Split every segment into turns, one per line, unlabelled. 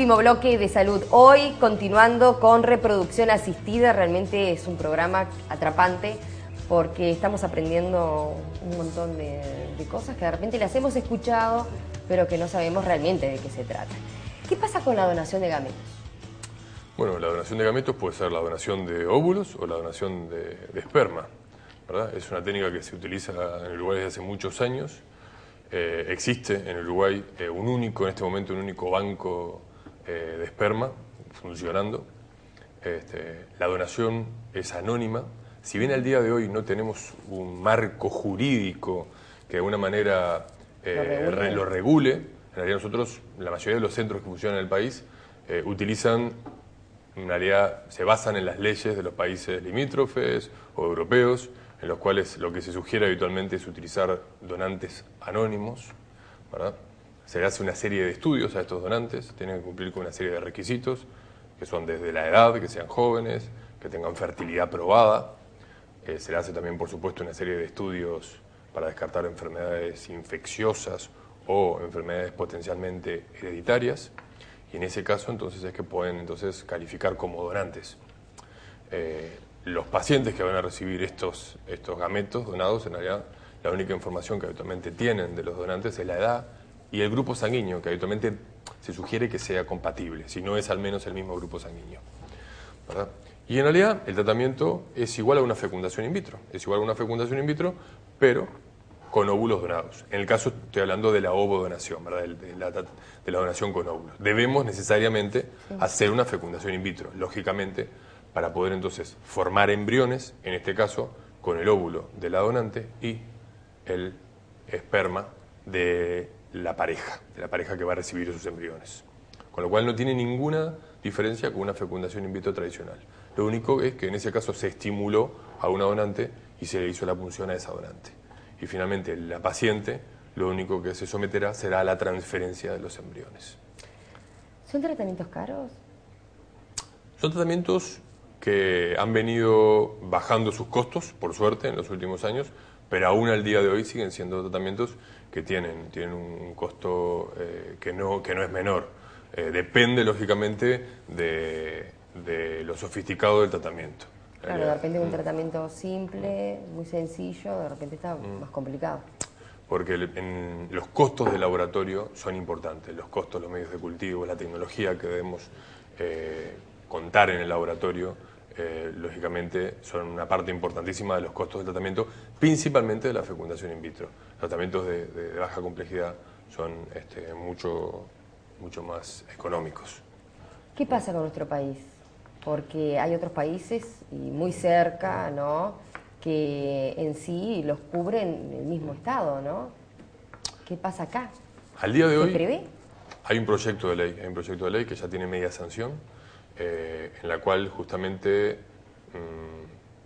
Último bloque de salud. Hoy continuando con reproducción asistida, realmente es un programa atrapante porque estamos aprendiendo un montón de cosas que de repente las hemos escuchado, pero que no sabemos realmente de qué se trata. ¿Qué pasa con la donación de gametos?
Bueno, la donación de gametos puede ser la donación de óvulos o la donación de esperma, ¿verdad? Es una técnica que se utiliza en Uruguay desde hace muchos años. Existe en Uruguay en este momento un único banco de esperma funcionando. La donación es anónima. Si bien al día de hoy no tenemos un marco jurídico que de alguna manera lo regule, en realidad nosotros, la mayoría de los centros que funcionan en el país, en realidad se basan en las leyes de los países limítrofes o europeos, en los cuales lo que se sugiere habitualmente es utilizar donantes anónimos, ¿verdad? Se le hace una serie de estudios a estos donantes, tienen que cumplir con una serie de requisitos, que son desde la edad, que sean jóvenes, que tengan fertilidad probada. Se le hace también, por supuesto, una serie de estudios para descartar enfermedades infecciosas o enfermedades potencialmente hereditarias. Y en ese caso, entonces, es que pueden calificar como donantes. Los pacientes que van a recibir estos gametos donados, en realidad, la única información que habitualmente tienen de los donantes es la edad y el grupo sanguíneo, que habitualmente se sugiere que sea compatible, si no es al menos el mismo grupo sanguíneo, ¿verdad? Y en realidad el tratamiento es igual a una fecundación in vitro, pero con óvulos donados. En el caso estoy hablando de la ovodonación, ¿verdad? De la donación con óvulos. Debemos necesariamente hacer una fecundación in vitro, lógicamente, para poder entonces formar embriones, en este caso con el óvulo de la donante y el esperma de la pareja que va a recibir esos embriones. Con lo cual no tiene ninguna diferencia con una fecundación in vitro tradicional. Lo único es que en ese caso se estimuló a una donante y se le hizo la punción a esa donante. Y finalmente la paciente lo único que se someterá será a la transferencia de los embriones.
¿Son tratamientos caros?
Son tratamientos que han venido bajando sus costos, por suerte, en los últimos años, pero aún al día de hoy siguen siendo tratamientos que tienen un costo que no es menor. Depende, lógicamente, de lo sofisticado del tratamiento.
Claro, de repente un tratamiento simple, muy sencillo, de repente está más complicado.
Porque los costos del laboratorio son importantes, los costos, los medios de cultivo, la tecnología que debemos contar en el laboratorio, lógicamente son una parte importantísima de los costos del tratamiento, principalmente de la fecundación in vitro. Tratamientos de baja complejidad son mucho más económicos.
¿Qué pasa con nuestro país? Porque hay otros países, y muy cerca, ¿no?, que en sí los cubren el mismo Estado, ¿no? ¿Qué pasa acá?
Al día de hoy
¿Se prevé?
hay un proyecto de ley que ya tiene media sanción, en la cual justamente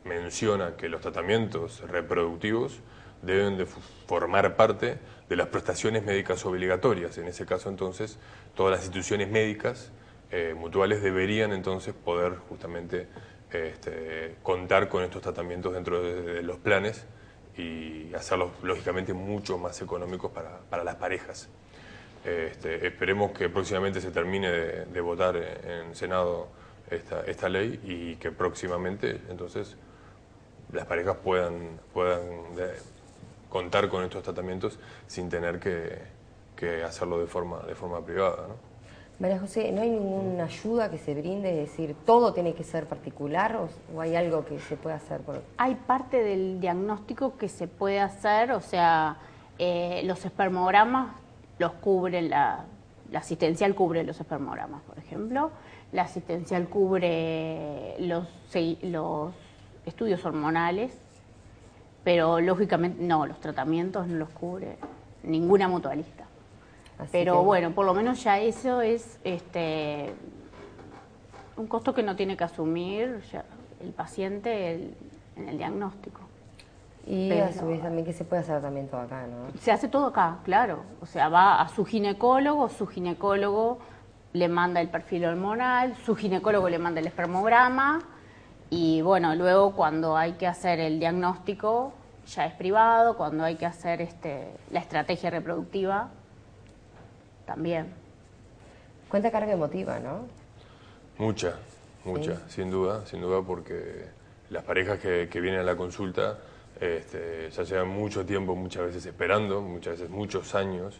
menciona que los tratamientos reproductivos deben de formar parte de las prestaciones médicas obligatorias. En ese caso, entonces, todas las instituciones médicas mutuales deberían entonces poder justamente contar con estos tratamientos dentro de los planes y hacerlos lógicamente mucho más económicos para las parejas. Esperemos que próximamente se termine de votar en Senado esta ley y que próximamente entonces las parejas puedan contar con estos tratamientos sin tener que hacerlo de forma privada, ¿no?
María José, ¿no hay ninguna ayuda que se brinde? Es decir, ¿todo tiene que ser particular o hay algo que se puede hacer?
Hay parte del diagnóstico que se puede hacer, o sea, los espermogramas los cubre, la asistencial cubre los espermogramas, por ejemplo. La asistencial cubre los estudios hormonales, pero lógicamente no, los tratamientos no los cubre ninguna mutualista. Pero bueno, por lo menos ya eso es un costo que no tiene que asumir ya el paciente en el diagnóstico.
Y a su vez también que se puede hacer también todo acá, ¿no?
Se hace todo acá, claro. O sea, va a su ginecólogo le manda el perfil hormonal, su ginecólogo le manda el espermograma y bueno, luego cuando hay que hacer el diagnóstico ya es privado, cuando hay que hacer la estrategia reproductiva también.
Cuánta carga emotiva, ¿no?
Mucha,
Sí.
sin duda, porque las parejas que vienen a la consulta ya llevan mucho tiempo, muchas veces esperando, muchas veces muchos años,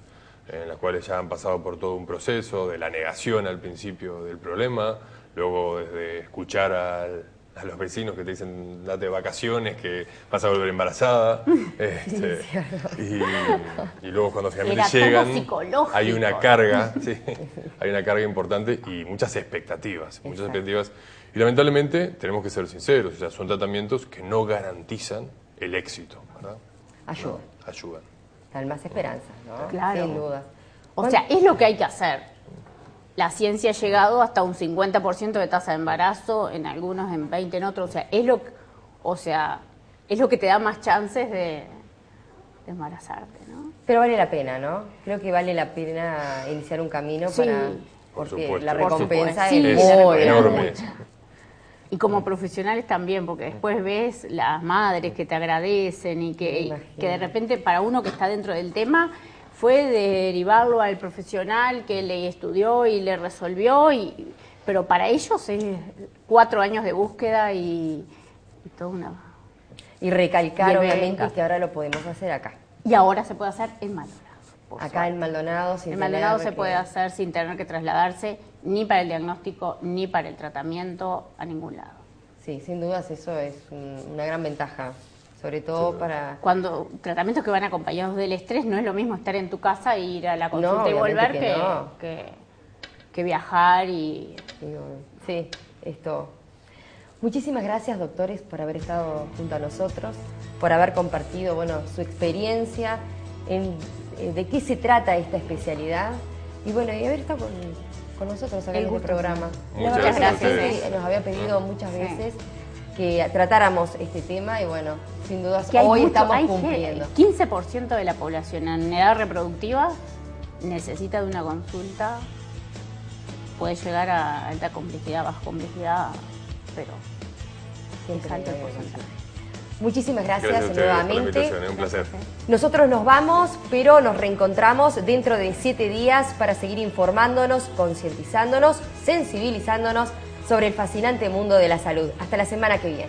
en las cuales ya han pasado por todo un proceso de la negación al principio del problema, luego desde escuchar a los vecinos que te dicen date vacaciones, que vas a volver embarazada, y luego cuando finalmente
Era todo
llegan
psicológico.
hay una carga, sí, hay una carga importante y muchas expectativas, y lamentablemente tenemos que ser sinceros, o sea, son tratamientos que no garantizan el éxito, ¿verdad?
Ayuda.
No, ayudan.
Dan más esperanza, ¿no?
Claro.
Sin duda.
O sea, es lo que hay que hacer. La ciencia ha llegado hasta un 50% de tasa de embarazo, en algunos en 20, en otros. Es lo que te da más chances de embarazarte, ¿no?
Pero vale la pena, ¿no? Creo que vale la pena iniciar un camino
Sí.
Por
porque
supuesto.
la
Por
recompensa
supuesto.
es
Sí, la
muy
recompensa
enorme.
es mucha. Y como profesionales también, porque después ves las madres que te agradecen y
Me
que
imagino.
de repente para uno que está dentro del tema fue derivarlo al profesional que le estudió y le resolvió, pero para ellos es 4 años de búsqueda y toda una...
Y recalcar,
Y el
obviamente,
venga.
que ahora lo podemos hacer acá.
Y ahora se puede hacer en Maldonado. por
Acá
suerte.
en Maldonado, sin
En Maldonado
tener
se puede hacer sin tener que trasladarse ni para el diagnóstico ni para el tratamiento a ningún lado.
Sí, sin dudas eso es una gran ventaja, sobre todo para...
Cuando tratamientos que van acompañados del estrés, no es lo mismo estar en tu casa e ir a la consulta y
obviamente
volver
que no.
que viajar y...
Digo, sí, esto. Muchísimas gracias, doctores, por haber estado junto a nosotros, por haber compartido, bueno, su experiencia, de qué se trata esta especialidad y bueno, y haber estado con nosotros acá
El
en este
gusto.
programa.
Muchas
La verdad
gracias a
que
ustedes.
sí, nos había pedido muchas
Sí.
veces que tratáramos este tema y bueno, sin dudas
Que hay
hoy
mucho-
estamos
hay
cumpliendo.
15% de la población en edad reproductiva necesita de una consulta, puede llegar a alta complejidad, baja complejidad, pero
Siempre
es alto el
hay algo.
porcentaje.
Muchísimas
Gracias a
gracias
ustedes por la
nuevamente.
invitación, es un placer.
Nosotros nos vamos, pero nos reencontramos dentro de 7 días para seguir informándonos, concientizándonos, sensibilizándonos sobre el fascinante mundo de la salud. Hasta la semana que viene.